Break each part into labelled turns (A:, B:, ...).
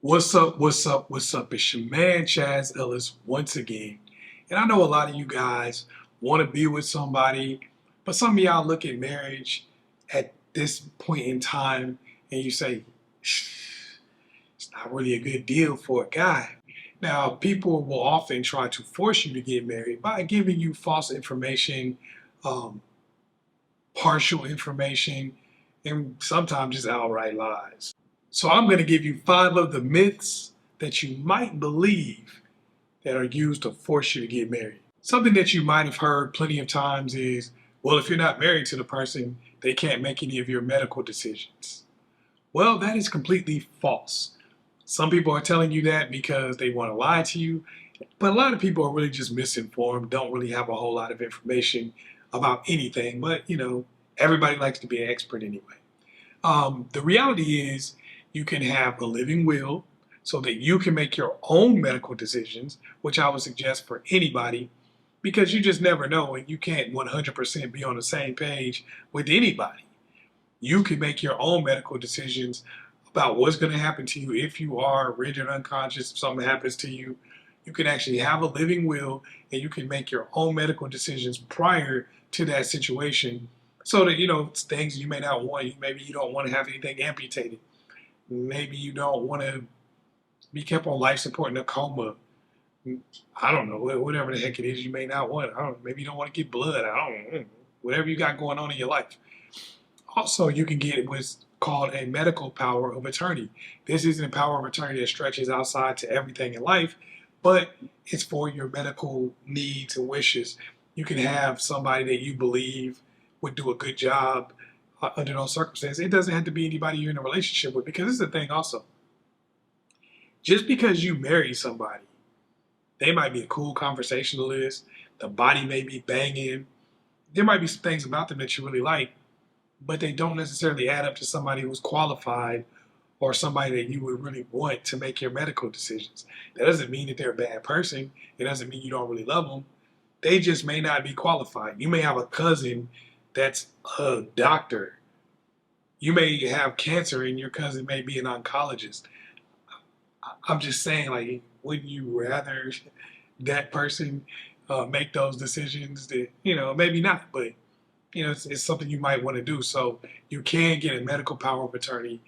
A: What's up? What's up? What's up? It's your man Chazz Ellis once again. And I know a lot of you guys want to be with somebody, but some of y'all look at marriage at this point in time and you say, it's not really a good deal for a guy. Now, people will often try to force you to get married by giving you false information, um, partial information, and sometimes just outright lies. So I'm going to give you 5 of the myths that you might believe that are used to force you to get married. Something that you might have heard plenty of times is, well, if you're not married to the person, they can't make any of your medical decisions. Well, that is completely false. Some people are telling you that because they want to lie to you, but a lot of people are really just misinformed, don't really have a whole lot of information about anything, but everybody likes to be an expert anyway. The reality is you can have a living will so that you can make your own medical decisions, which I would suggest for anybody, because you just never know and you can't 100% be on the same page with anybody. You can make your own medical decisions about what's going to happen to you if you are rigid unconscious, if something happens to you. You can actually have a living will and you can make your own medical decisions prior to that situation so that, things you may not want. Maybe you don't want to have anything amputated. Maybe you don't want to be kept on life support in a coma. I don't know, whatever the heck it is you may not want. I don't know, maybe you don't want to get blood. I don't know, whatever you got going on in your life. Also, you can get what's called a medical power of attorney. This isn't a power of attorney that stretches outside to everything in life, but it's for your medical needs and wishes. You can have somebody that you believe would do a good job under those circumstances. It doesn't have to be anybody you're in a relationship with, because this is the thing also. Just because you marry somebody, they might be a cool conversationalist, the body may be banging, there might be some things about them that you really like, but they don't necessarily add up to somebody who's qualified or somebody that you would really want to make your medical decisions. That doesn't mean that they're a bad person. It doesn't mean you don't really love them. They just may not be qualified. You may have a cousin that's a doctor. You may have cancer and your cousin may be an oncologist. I'm just saying, like, wouldn't you rather that person make those decisions? That, maybe not, but it's something you might want to do. So you can get a medical power of attorney.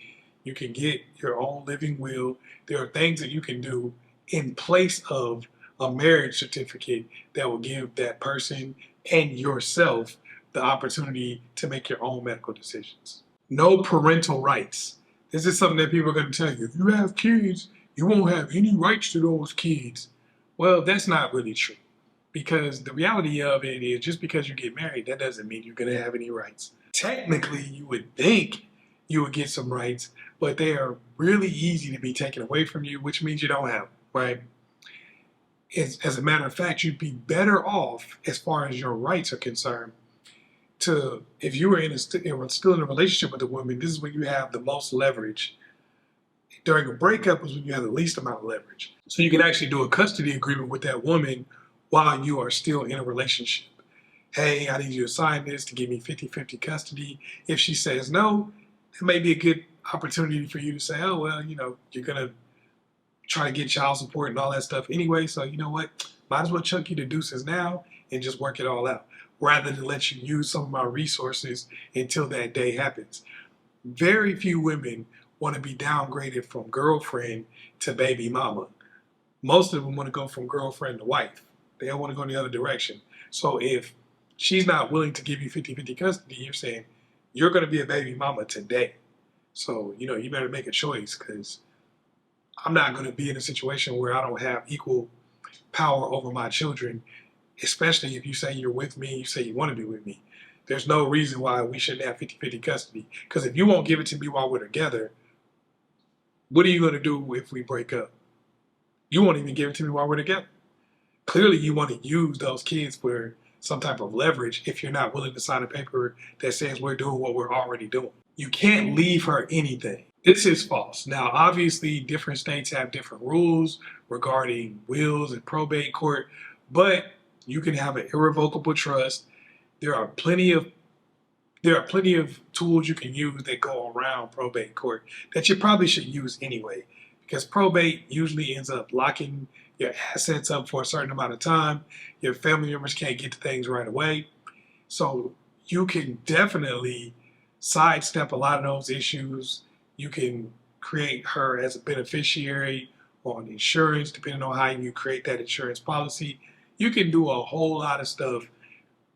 A: You can get your own living will. There are things that you can do in place of a marriage certificate that will give that person and yourself the opportunity to make your own medical decisions. No parental rights. This is something that people are going to tell you. If you have kids, you won't have any rights to those kids. Well, that's not really true. Because the reality of it is, just because you get married, that doesn't mean you're going to have any rights. Technically, you would think you would get some rights, but they are really easy to be taken away from you, which means you don't have them, right? As a matter of fact, you'd be better off, as far as your rights are concerned, if you were still in a relationship with a woman, this is when you have the most leverage. During a breakup is when you have the least amount of leverage. So you can actually do a custody agreement with that woman while you are still in a relationship. Hey, I need you to sign this to give me 50-50 custody. If she says no, it may be a good opportunity for you to say, oh, well, you're going to try to get child support and all that stuff anyway. So you know what? Might as well chuck you the deuces now and just work it all out, rather than let you use some of my resources until that day happens. Very few women want to be downgraded from girlfriend to baby mama. Most of them want to go from girlfriend to wife. They don't want to go in the other direction. So if she's not willing to give you 50-50 custody, you're saying you're going to be a baby mama today. So, you better make a choice, because I'm not going to be in a situation where I don't have equal power over my children, especially if you say you're with me, you say you want to be with me. There's no reason why we shouldn't have 50-50 custody. Because if you won't give it to me while we're together, what are you going to do if we break up? You won't even give it to me while we're together. Clearly, you want to use those kids for some type of leverage if you're not willing to sign a paper that says we're doing what we're already doing. You can't leave her anything. This is false. Now, obviously, different states have different rules regarding wills and probate court, but you can have an irrevocable trust. There are plenty of tools you can use that go around probate court that you probably should use anyway. because probate usually ends up locking your assets up for a certain amount of time. Your family members can't get to things right away. So you can definitely sidestep a lot of those issues. You can create her as a beneficiary on insurance, depending on how you create that insurance policy. You can do a whole lot of stuff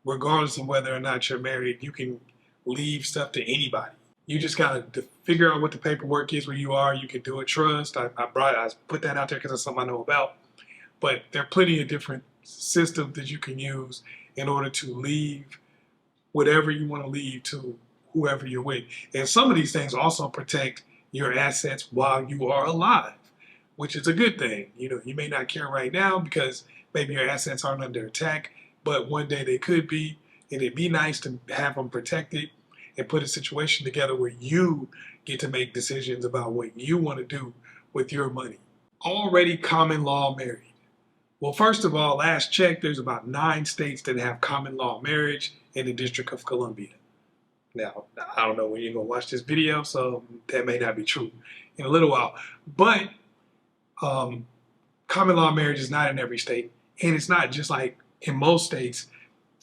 A: regardless of whether or not you're married. You can leave stuff to anybody. You just got to figure out what the paperwork is where you are. You can do a trust. I put that out there because it's something I know about. But there are plenty of different systems that you can use in order to leave whatever you want to leave to whoever you're with. And some of these things also protect your assets while you are alive, which is a good thing. You know, you may not care right now because maybe your assets aren't under attack, but one day they could be, and it'd be nice to have them protected and put a situation together where you get to make decisions about what you want to do with your money. Already common law married. Well, first of all, last check, there's about 9 states that have common law marriage in the District of Columbia. Now, I don't know when you're going to watch this video, so that may not be true in a little while. But common law marriage is not in every state. And it's not just like in most states,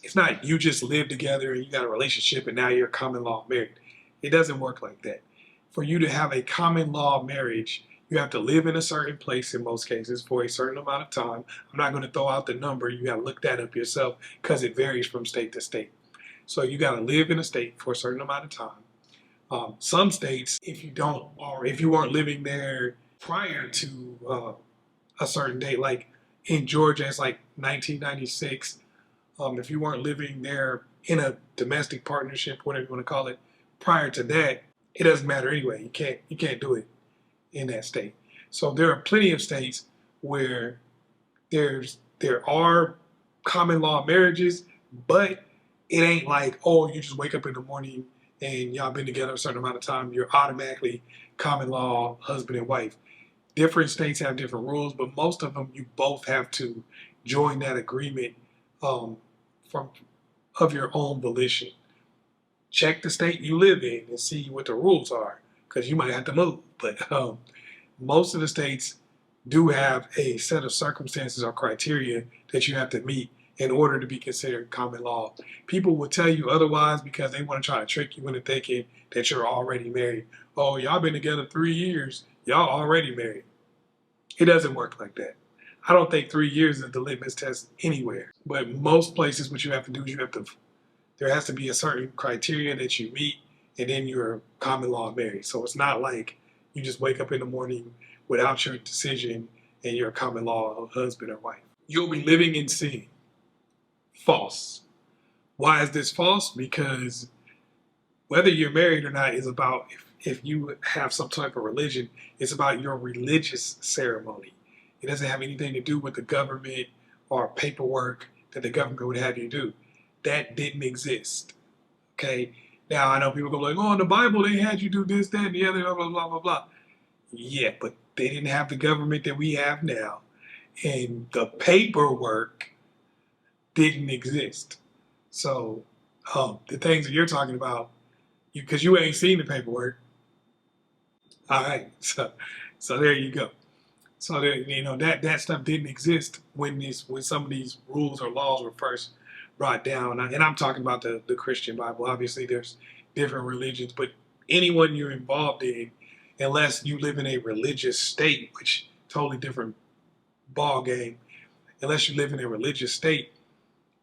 A: it's not you just live together and you got a relationship and now you're common law married. It doesn't work like that. For you to have a common law marriage, you have to live in a certain place in most cases for a certain amount of time. I'm not going to throw out the number. You got to look that up yourself because it varies from state to state. So you got to live in a state for a certain amount of time. Some states, if you don't, or if you weren't living there prior to a certain date, like in Georgia, it's like 1996. If you weren't living there in a domestic partnership, whatever you want to call it, prior to that, it doesn't matter anyway. You can't do it in that state. So there are plenty of states where there are common law marriages, but it ain't like, oh, you just wake up in the morning and y'all been together a certain amount of time, you're automatically common law husband and wife. Different states have different rules, but most of them you both have to join that agreement of your own volition. Check the state you live in and see what the rules are, because you might have to move. But most of the states do have a set of circumstances or criteria that you have to meet in order to be considered common law. People will tell you otherwise because they want to try to trick you into thinking that you're already married. Oh, y'all been together 3 years, y'all already married. It doesn't work like that. I don't think 3 years is the litmus test anywhere. But most places, what you have to do is there has to be a certain criteria that you meet, and then you're common law married. So it's not like you just wake up in the morning without your decision and you're a common law husband or wife. You'll be living in sin. False. Why is this false? Because whether you're married or not is about, if you have some type of religion, it's about your religious ceremony. It doesn't have anything to do with the government or paperwork that the government would have you do. That didn't exist. Okay? Now, I know people go like, oh, in the Bible, they had you do this, that, and the other, blah, blah, blah, blah, blah. Yeah, but they didn't have the government that we have now. And the paperwork didn't exist. So the things that you're talking about, because you ain't seen the paperwork. All right, so there you go. So there, that stuff didn't exist when some of these rules or laws were first brought down. And I'm talking about the Christian Bible. Obviously, there's different religions, but anyone you're involved in, unless you live in a religious state, which totally different ball game. Unless you live in a religious state,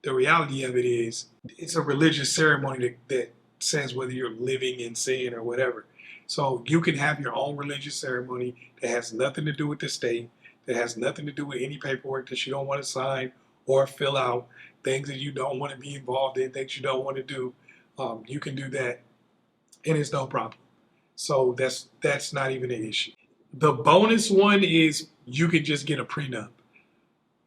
A: the reality of it is it's a religious ceremony that says whether you're living in sin or whatever. So you can have your own religious ceremony that has nothing to do with the state, that has nothing to do with any paperwork that you don't want to sign or fill out, things that you don't want to be involved in, things you don't want to do. You can do that, and it's no problem. So that's not even an issue. The bonus one is you can just get a prenup.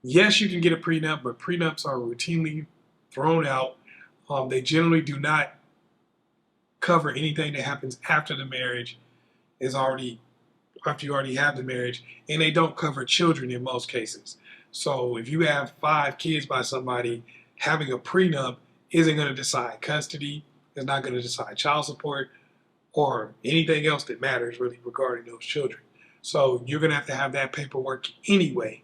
A: Yes, you can get a prenup, but prenups are routinely thrown out. They generally do not cover anything that happens after the marriage after you already have the marriage, and they don't cover children in most cases. So if you have 5 kids by somebody, having a prenup isn't going to decide custody, it's not going to decide child support, or anything else that matters really regarding those children. So you're going to have that paperwork anyway.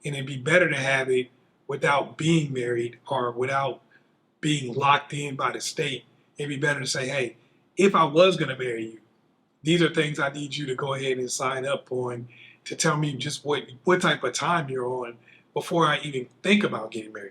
A: And it'd be better to have it without being married or without being locked in by the state. It'd be better to say, hey, if I was going to marry you, these are things I need you to go ahead and sign up on to tell me just what type of time you're on before I even think about getting married.